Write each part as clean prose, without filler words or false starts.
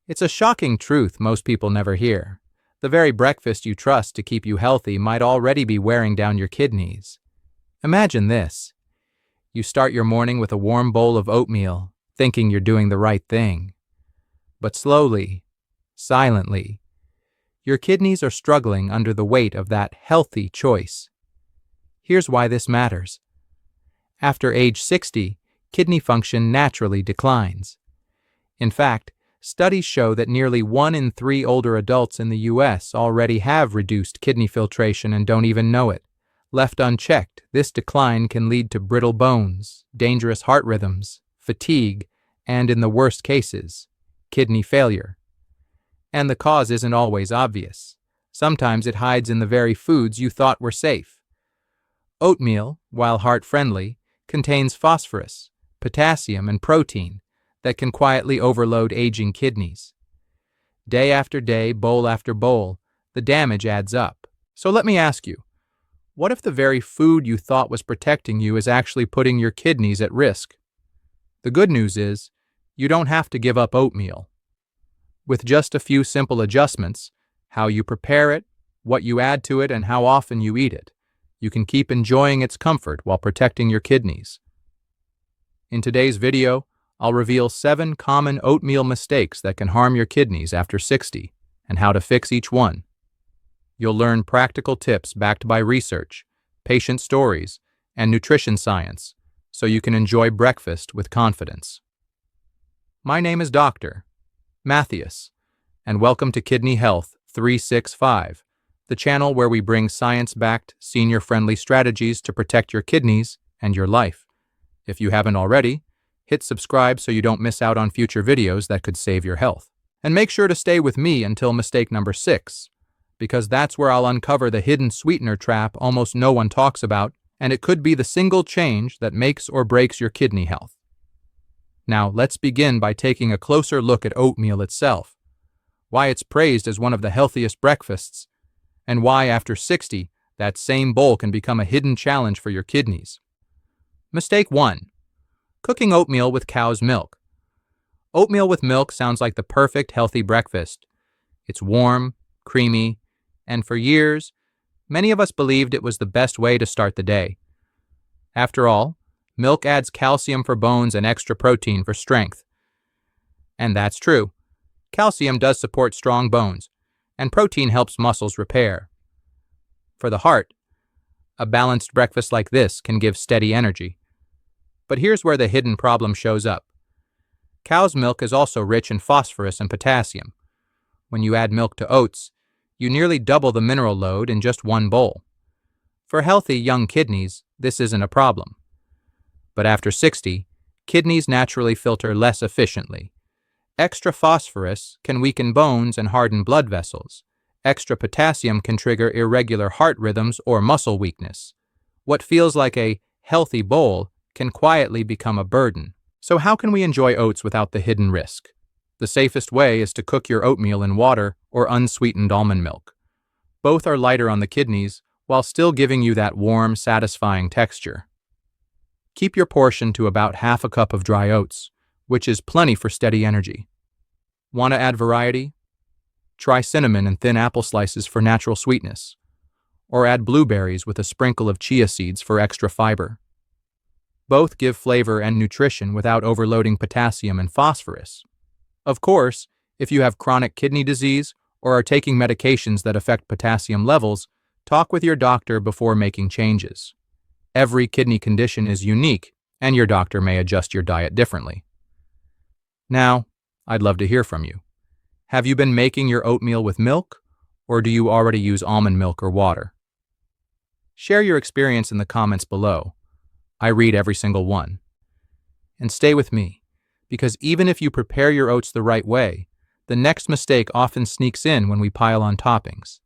It's a shocking truth most people never hear. The very breakfast you trust to keep you healthy might already be wearing down your kidneys. Imagine this. You start your morning with a warm bowl of oatmeal, thinking you're doing the right thing. But slowly, silently, your kidneys are struggling under the weight of that healthy choice. Here's why this matters. After age 60, kidney function naturally declines. In fact, studies show that nearly 1 in 3 older adults in the U.S. already have reduced kidney filtration and don't even know it. Left unchecked, this decline can lead to brittle bones, dangerous heart rhythms, fatigue, and in the worst cases, kidney failure. And the cause isn't always obvious. Sometimes it hides in the very foods you thought were safe. Oatmeal, while heart-friendly, contains phosphorus, potassium, and protein that can quietly overload aging kidneys. Day after day, bowl after bowl, the damage adds up. So let me ask you, what if the very food you thought was protecting you is actually putting your kidneys at risk? The good news is, you don't have to give up oatmeal. With just a few simple adjustments, how you prepare it, what you add to it, and how often you eat it, you can keep enjoying its comfort while protecting your kidneys. In today's video, I'll reveal 7 common oatmeal mistakes that can harm your kidneys after 60 and how to fix each one. You'll learn practical tips backed by research, patient stories, and nutrition science so you can enjoy breakfast with confidence. My name is Dr. Mattheus, and welcome to Kidney Health 365, the channel where we bring science-backed, senior-friendly strategies to protect your kidneys and your life. If you haven't already, hit subscribe so you don't miss out on future videos that could save your health. And make sure to stay with me until mistake number 6, because that's where I'll uncover the hidden sweetener trap almost no one talks about, and it could be the single change that makes or breaks your kidney health. Now, let's begin by taking a closer look at oatmeal itself, why it's praised as one of the healthiest breakfasts, and why after 60, that same bowl can become a hidden challenge for your kidneys. Mistake 1. Cooking oatmeal with cow's milk. Oatmeal with milk sounds like the perfect healthy breakfast. It's warm, creamy, and for years, many of us believed it was the best way to start the day. After all, milk adds calcium for bones and extra protein for strength. And that's true. Calcium does support strong bones, and protein helps muscles repair. For the heart, a balanced breakfast like this can give steady energy. But here's where the hidden problem shows up. Cow's milk is also rich in phosphorus and potassium. When you add milk to oats, you nearly double the mineral load in just one bowl. For healthy young kidneys, this isn't a problem. But after 60, kidneys naturally filter less efficiently. Extra phosphorus can weaken bones and harden blood vessels. Extra potassium can trigger irregular heart rhythms or muscle weakness. What feels like a healthy bowl can quietly become a burden. So how can we enjoy oats without the hidden risk? The safest way is to cook your oatmeal in water or unsweetened almond milk. Both are lighter on the kidneys while still giving you that warm, satisfying texture. Keep your portion to about half a cup of dry oats, which is plenty for steady energy. Want to add variety? Try cinnamon and thin apple slices for natural sweetness, or add blueberries with a sprinkle of chia seeds for extra fiber. Both give flavor and nutrition without overloading potassium and phosphorus. Of course, if you have chronic kidney disease or are taking medications that affect potassium levels, talk with your doctor before making changes. Every kidney condition is unique, and your doctor may adjust your diet differently. Now, I'd love to hear from you. Have you been making your oatmeal with milk, or do you already use almond milk or water? Share your experience in the comments below. I read every single one. And stay with me, because even if you prepare your oats the right way, the next mistake often sneaks in when we pile on toppings.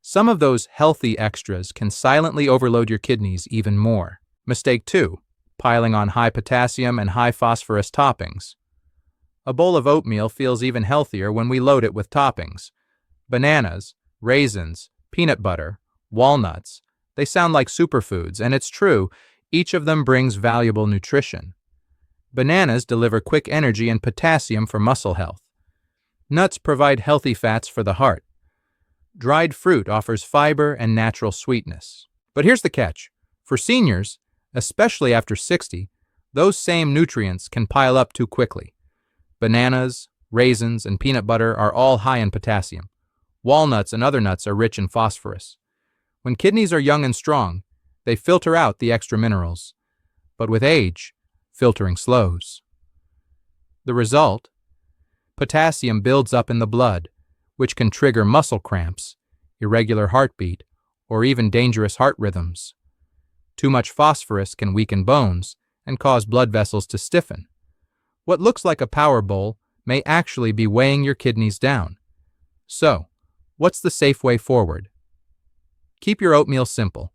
Some of those healthy extras can silently overload your kidneys even more. Mistake 2, piling on high potassium and high phosphorus toppings. A bowl of oatmeal feels even healthier when we load it with toppings. Bananas, raisins, peanut butter, walnuts, they sound like superfoods, and it's true, each of them brings valuable nutrition. Bananas deliver quick energy and potassium for muscle health. Nuts provide healthy fats for the heart. Dried fruit offers fiber and natural sweetness. But here's the catch. For seniors, especially after 60, those same nutrients can pile up too quickly. Bananas, raisins, and peanut butter are all high in potassium. Walnuts and other nuts are rich in phosphorus. When kidneys are young and strong, they filter out the extra minerals. But with age, filtering slows. The result? Potassium builds up in the blood, which can trigger muscle cramps, irregular heartbeat, or even dangerous heart rhythms. Too much phosphorus can weaken bones and cause blood vessels to stiffen. What looks like a power bowl may actually be weighing your kidneys down. So, what's the safe way forward? Keep your oatmeal simple.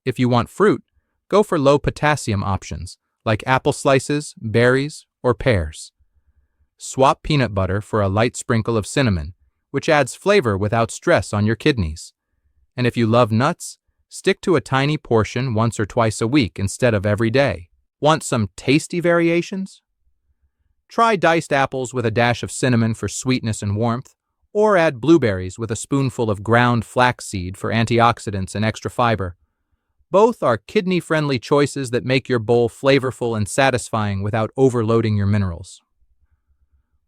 If you want fruit, go for low potassium options like apple slices, berries, or pears. Swap peanut butter for a light sprinkle of cinnamon, which adds flavor without stress on your kidneys. And if you love nuts, stick to a tiny portion once or twice a week instead of every day. Want some tasty variations? Try diced apples with a dash of cinnamon for sweetness and warmth, or add blueberries with a spoonful of ground flaxseed for antioxidants and extra fiber. Both are kidney-friendly choices that make your bowl flavorful and satisfying without overloading your minerals.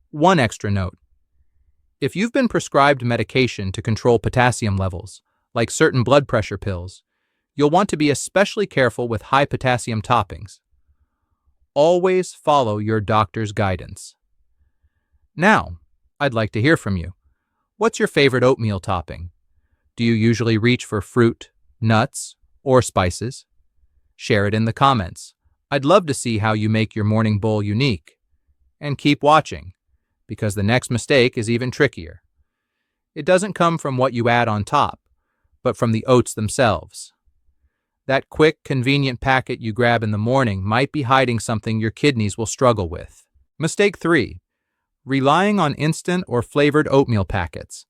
One extra note. If you've been prescribed medication to control potassium levels, like certain blood pressure pills, you'll want to be especially careful with high potassium toppings. Always follow your doctor's guidance. Now, I'd like to hear from you. What's your favorite oatmeal topping? Do you usually reach for fruit, nuts, or spices? Share it in the comments. I'd love to see how you make your morning bowl unique. And keep watching, because the next mistake is even trickier. It doesn't come from what you add on top, but from the oats themselves. That quick, convenient packet you grab in the morning might be hiding something your kidneys will struggle with. Mistake 3. Relying on instant or flavored oatmeal packets.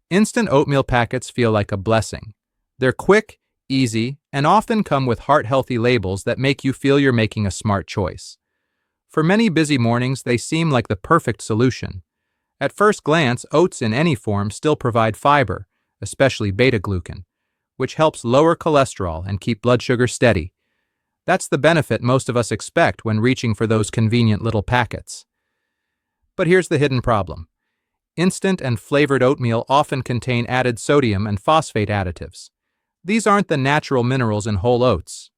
Instant oatmeal packets feel like a blessing. They're quick, easy, and often come with heart-healthy labels that make you feel you're making a smart choice. For many busy mornings, they seem like the perfect solution. At first glance, oats in any form still provide fiber, especially beta-glucan, which helps lower cholesterol and keep blood sugar steady. That's the benefit most of us expect when reaching for those convenient little packets. But here's the hidden problem. Instant and flavored oatmeal often contain added sodium and phosphate additives. These aren't the natural minerals in whole oats.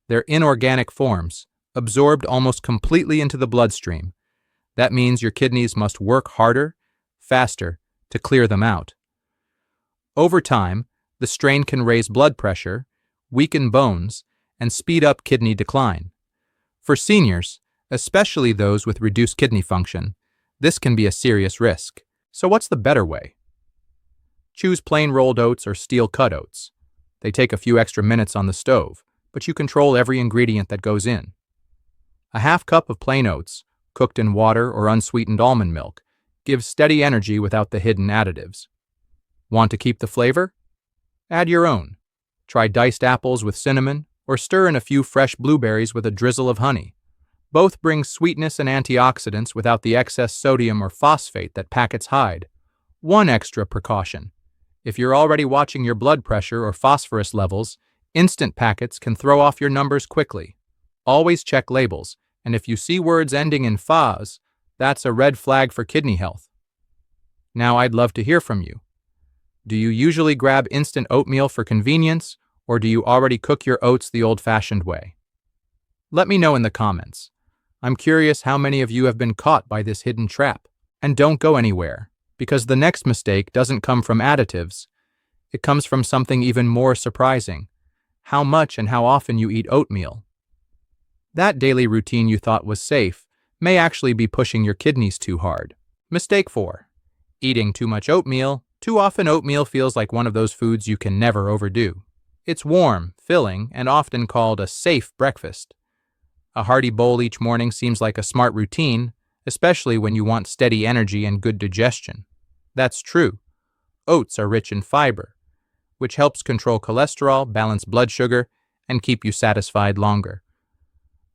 They're inorganic forms, absorbed almost completely into the bloodstream. That means your kidneys must work harder, faster, to clear them out. Over time, the strain can raise blood pressure, weaken bones, and speed up kidney decline. For seniors, especially those with reduced kidney function, this can be a serious risk. So what's the better way? Choose plain rolled oats or steel-cut oats. They take a few extra minutes on the stove, but you control every ingredient that goes in. A half cup of plain oats, cooked in water or unsweetened almond milk, gives steady energy without the hidden additives. Want to keep the flavor? Add your own. Try diced apples with cinnamon, or stir in a few fresh blueberries with a drizzle of honey. Both bring sweetness and antioxidants without the excess sodium or phosphate that packets hide. One extra precaution. If you're already watching your blood pressure or phosphorus levels, instant packets can throw off your numbers quickly. Always check labels, and if you see words ending in Phos, that's a red flag for kidney health. Now I'd love to hear from you. Do you usually grab instant oatmeal for convenience, or do you already cook your oats the old-fashioned way? Let me know in the comments. I'm curious how many of you have been caught by this hidden trap. And don't go anywhere, because the next mistake doesn't come from additives. It comes from something even more surprising: how much and how often you eat oatmeal. That daily routine you thought was safe may actually be pushing your kidneys too hard. Mistake 4. Eating too much oatmeal. Too often oatmeal feels like one of those foods you can never overdo. It's warm, filling, and often called a safe breakfast. A hearty bowl each morning seems like a smart routine, especially when you want steady energy and good digestion. That's true. Oats are rich in fiber, which helps control cholesterol, balance blood sugar, and keep you satisfied longer.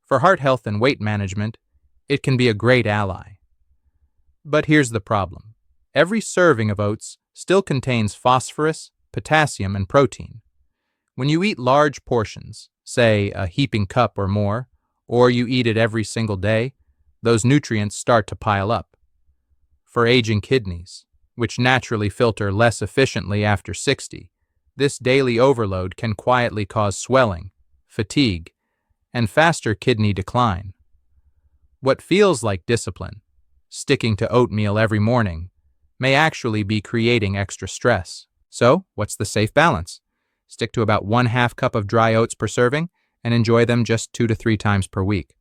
For heart health and weight management, it can be a great ally. But here's the problem. Every serving of oats still contains phosphorus, potassium, and protein. When you eat large portions, say a heaping cup or more, or you eat it every single day, those nutrients start to pile up. For aging kidneys, which naturally filter less efficiently after 60, this daily overload can quietly cause swelling, fatigue, and faster kidney decline. What feels like discipline, sticking to oatmeal every morning, may actually be creating extra stress. So, what's the safe balance? Stick to about 1/2 cup of dry oats per serving and enjoy them just 2 to 3 times per week.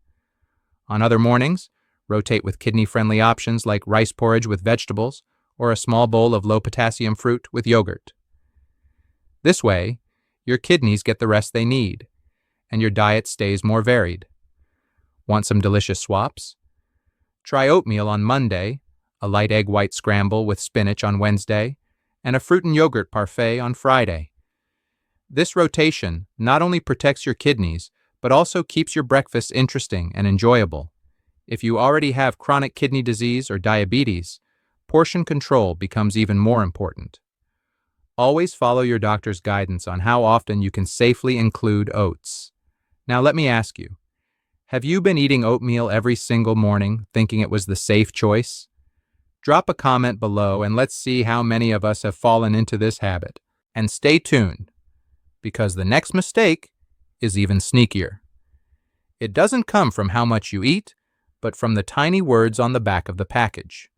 On other mornings, rotate with kidney-friendly options like rice porridge with vegetables or a small bowl of low-potassium fruit with yogurt. This way, your kidneys get the rest they need, and your diet stays more varied. Want some delicious swaps? Try oatmeal on Monday, a light egg white scramble with spinach on Wednesday, and a fruit and yogurt parfait on Friday. This rotation not only protects your kidneys, but also keeps your breakfast interesting and enjoyable. If you already have chronic kidney disease or diabetes, portion control becomes even more important. Always follow your doctor's guidance on how often you can safely include oats. Now let me ask you, have you been eating oatmeal every single morning thinking it was the safe choice? Drop a comment below and let's see how many of us have fallen into this habit. And stay tuned, because the next mistake is even sneakier. It doesn't come from how much you eat, but from the tiny words on the back of the package.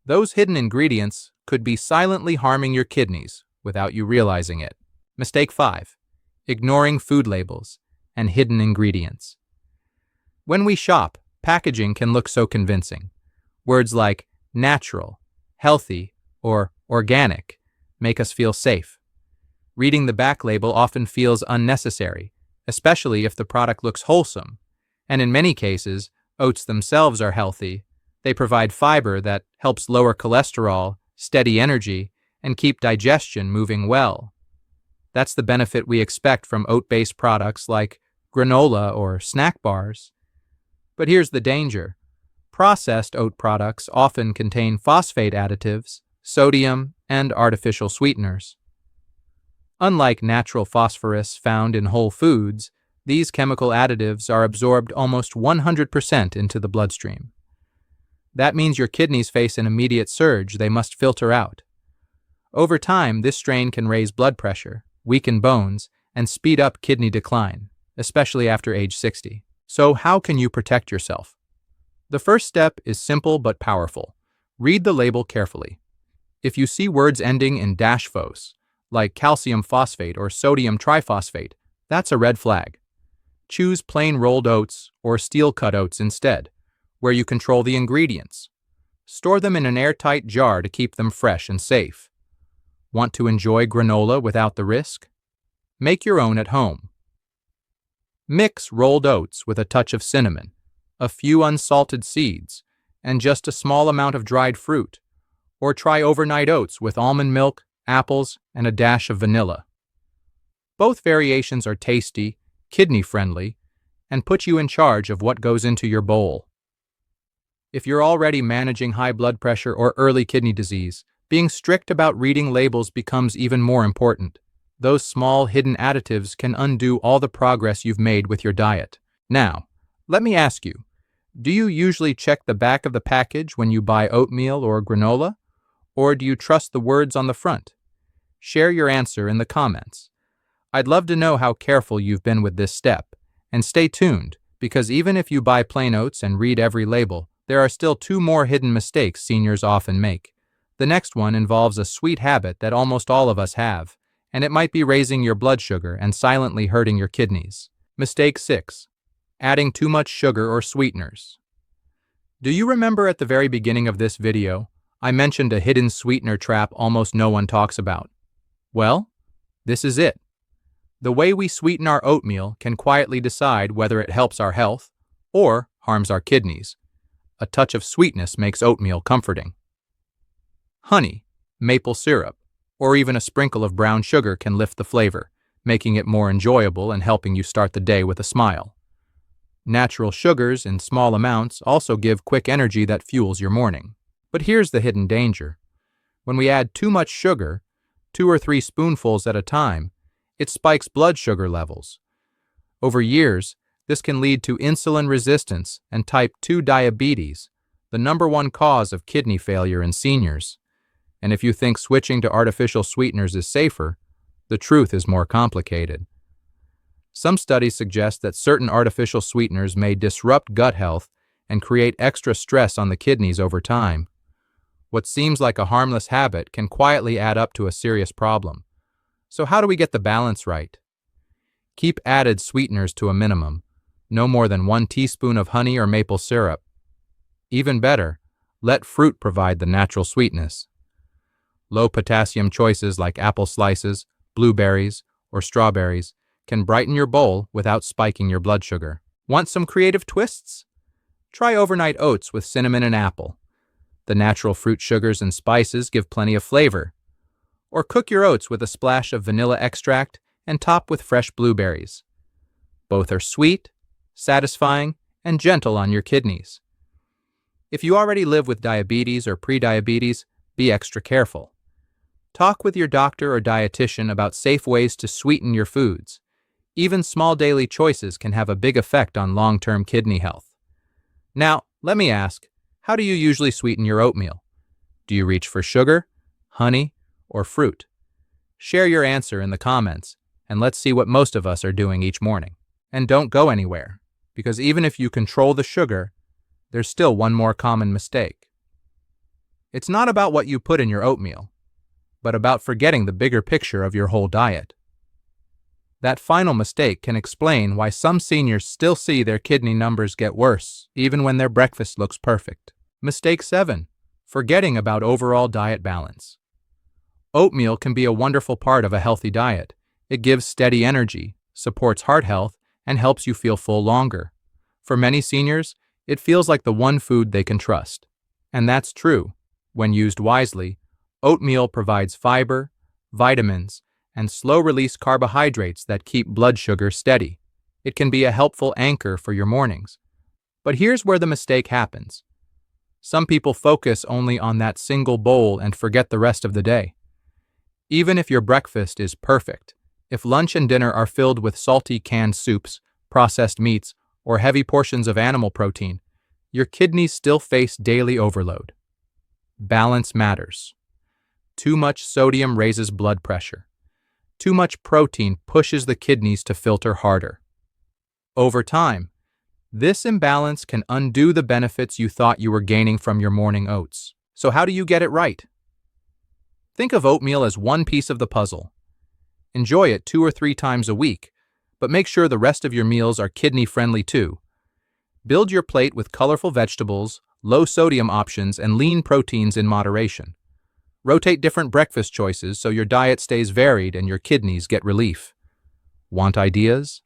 Those hidden ingredients could be silently harming your kidneys without you realizing it. Mistake 5. Ignoring food labels and hidden ingredients. When we shop, packaging can look so convincing. Words like natural, healthy, or organic make us feel safe. Reading the back label often feels unnecessary, especially if the product looks wholesome. And in many cases, oats themselves are healthy. They provide fiber that helps lower cholesterol, steady energy, and keep digestion moving well. That's the benefit we expect from oat-based products like granola or snack bars. But here's the danger. Processed oat products often contain phosphate additives, sodium, and artificial sweeteners. Unlike natural phosphorus found in whole foods, these chemical additives are absorbed almost 100% into the bloodstream. That means your kidneys face an immediate surge they must filter out. Over time, this strain can raise blood pressure, weaken bones, and speed up kidney decline, especially after age 60. So how can you protect yourself? The first step is simple but powerful. Read the label carefully. If you see words ending in -phos, like calcium phosphate or sodium triphosphate, that's a red flag. Choose plain rolled oats or steel-cut oats instead, where you control the ingredients. Store them in an airtight jar to keep them fresh and safe. Want to enjoy granola without the risk? Make your own at home. Mix rolled oats with a touch of cinnamon, a few unsalted seeds, and just a small amount of dried fruit, or try overnight oats with almond milk, apples, and a dash of vanilla. Both variations are tasty, kidney-friendly, and put you in charge of what goes into your bowl. If you're already managing high blood pressure or early kidney disease, being strict about reading labels becomes even more important. Those small hidden additives can undo all the progress you've made with your diet. Now, let me ask you, do you usually check the back of the package when you buy oatmeal or granola? Or do you trust the words on the front? Share your answer in the comments. I'd love to know how careful you've been with this step. And stay tuned, because even if you buy plain oats and read every label, there are still 2 more hidden mistakes seniors often make. The next one involves a sweet habit that almost all of us have, and it might be raising your blood sugar and silently hurting your kidneys. Mistake 6. Adding too much sugar or sweeteners. Do you remember at the very beginning of this video, I mentioned a hidden sweetener trap almost no one talks about? Well, this is it. The way we sweeten our oatmeal can quietly decide whether it helps our health or harms our kidneys. A touch of sweetness makes oatmeal comforting. Honey, maple syrup, or even a sprinkle of brown sugar can lift the flavor, making it more enjoyable and helping you start the day with a smile. Natural sugars in small amounts also give quick energy that fuels your morning. But here's the hidden danger. When we add too much sugar, 2 or 3 spoonfuls at a time, it spikes blood sugar levels. Over years, this can lead to insulin resistance and type 2 diabetes, the #1 cause of kidney failure in seniors. And if you think switching to artificial sweeteners is safer, the truth is more complicated. Some studies suggest that certain artificial sweeteners may disrupt gut health and create extra stress on the kidneys over time. What seems like a harmless habit can quietly add up to a serious problem. So how do we get the balance right? Keep added sweeteners to a minimum, no more than 1 teaspoon of honey or maple syrup. Even better, let fruit provide the natural sweetness. Low-potassium choices like apple slices, blueberries, or strawberries can brighten your bowl without spiking your blood sugar. Want some creative twists? Try overnight oats with cinnamon and apple. The natural fruit sugars and spices give plenty of flavor. Or cook your oats with a splash of vanilla extract and top with fresh blueberries. Both are sweet, satisfying, and gentle on your kidneys. If you already live with diabetes or prediabetes, be extra careful. Talk with your doctor or dietitian about safe ways to sweeten your foods. Even small daily choices can have a big effect on long-term kidney health. Now, let me ask, how do you usually sweeten your oatmeal? Do you reach for sugar, honey, or fruit? Share your answer in the comments, and let's see what most of us are doing each morning. And don't go anywhere, because even if you control the sugar, there's still one more common mistake. It's not about what you put in your oatmeal, but about forgetting the bigger picture of your whole diet. That final mistake can explain why some seniors still see their kidney numbers get worse, even when their breakfast looks perfect. Mistake 7. Forgetting about overall diet balance. Oatmeal can be a wonderful part of a healthy diet. It gives steady energy, supports heart health, and helps you feel full longer. For many seniors, it feels like the one food they can trust. And that's true. When used wisely, oatmeal provides fiber, vitamins, and slow-release carbohydrates that keep blood sugar steady. It can be a helpful anchor for your mornings. But here's where the mistake happens. Some people focus only on that single bowl and forget the rest of the day. Even if your breakfast is perfect, if lunch and dinner are filled with salty canned soups, processed meats, or heavy portions of animal protein, your kidneys still face daily overload. Balance matters. Too much sodium raises blood pressure. Too much protein pushes the kidneys to filter harder. Over time, this imbalance can undo the benefits you thought you were gaining from your morning oats. So how do you get it right? Think of oatmeal as one piece of the puzzle. Enjoy it 2 or 3 times a week, but make sure the rest of your meals are kidney-friendly too. Build your plate with colorful vegetables, low-sodium options, and lean proteins in moderation. Rotate different breakfast choices so your diet stays varied and your kidneys get relief. Want ideas?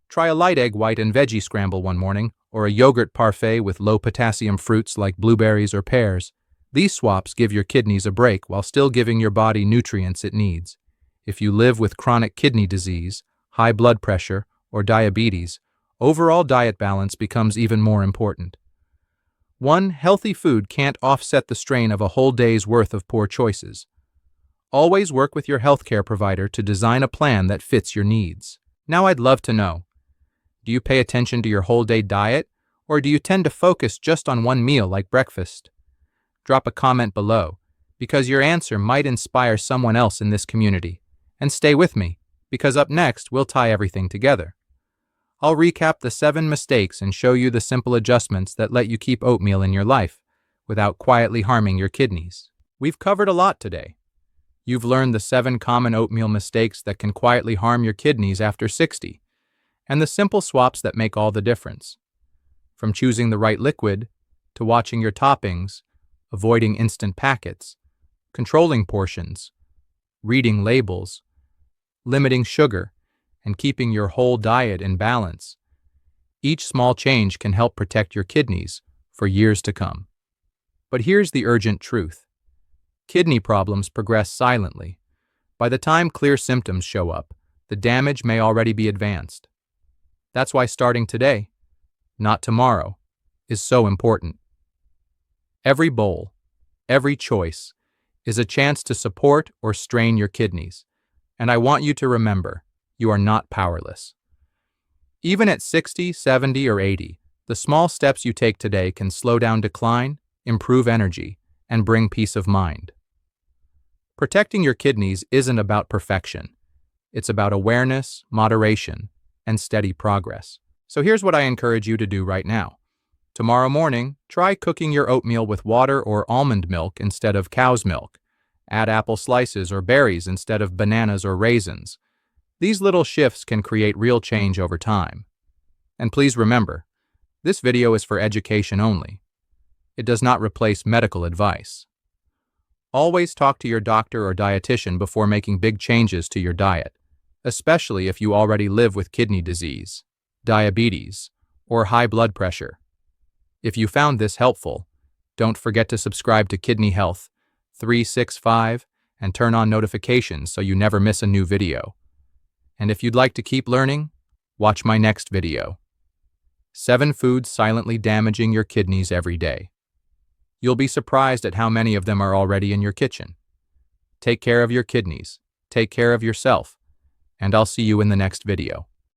Try a light egg white and veggie scramble one morning, or a yogurt parfait with low-potassium fruits like blueberries or pears. These swaps give your kidneys a break while still giving your body nutrients it needs. If you live with chronic kidney disease, high blood pressure, or diabetes, overall diet balance becomes even more important. One healthy food can't offset the strain of a whole day's worth of poor choices. Always work with your healthcare provider to design a plan that fits your needs. Now I'd love to know, do you pay attention to your whole day diet, or do you tend to focus just on one meal like breakfast? Drop a comment below, because your answer might inspire someone else in this community. And stay with me, because up next we'll tie everything together. I'll recap the 7 mistakes and show you the simple adjustments that let you keep oatmeal in your life without quietly harming your kidneys. We've covered a lot today. You've learned the 7 common oatmeal mistakes that can quietly harm your kidneys after 60, and the simple swaps that make all the difference. From choosing the right liquid, to watching your toppings, avoiding instant packets, controlling portions, reading labels, limiting sugar, and keeping your whole diet in balance. Each small change can help protect your kidneys for years to come. But here's the urgent truth. Kidney problems progress silently. By the time clear symptoms show up, the damage may already be advanced. That's why starting today, not tomorrow, is so important. Every bowl, every choice, is a chance to support or strain your kidneys. And I want you to remember, you are not powerless. Even at 60, 70, or 80, the small steps you take today can slow down decline, improve energy, and bring peace of mind. Protecting your kidneys isn't about perfection. It's about awareness, moderation, and steady progress. So here's what I encourage you to do right now. Tomorrow morning, try cooking your oatmeal with water or almond milk instead of cow's milk. Add apple slices or berries instead of bananas or raisins. These little shifts can create real change over time. And please remember, this video is for education only. It does not replace medical advice. Always talk to your doctor or dietitian before making big changes to your diet, especially if you already live with kidney disease, diabetes, or high blood pressure. If you found this helpful, don't forget to subscribe to Kidney Health 365 and turn on notifications so you never miss a new video. And if you'd like to keep learning, watch my next video. 7 foods silently damaging your kidneys every day. You'll be surprised at how many of them are already in your kitchen. Take care of your kidneys, take care of yourself, and I'll see you in the next video.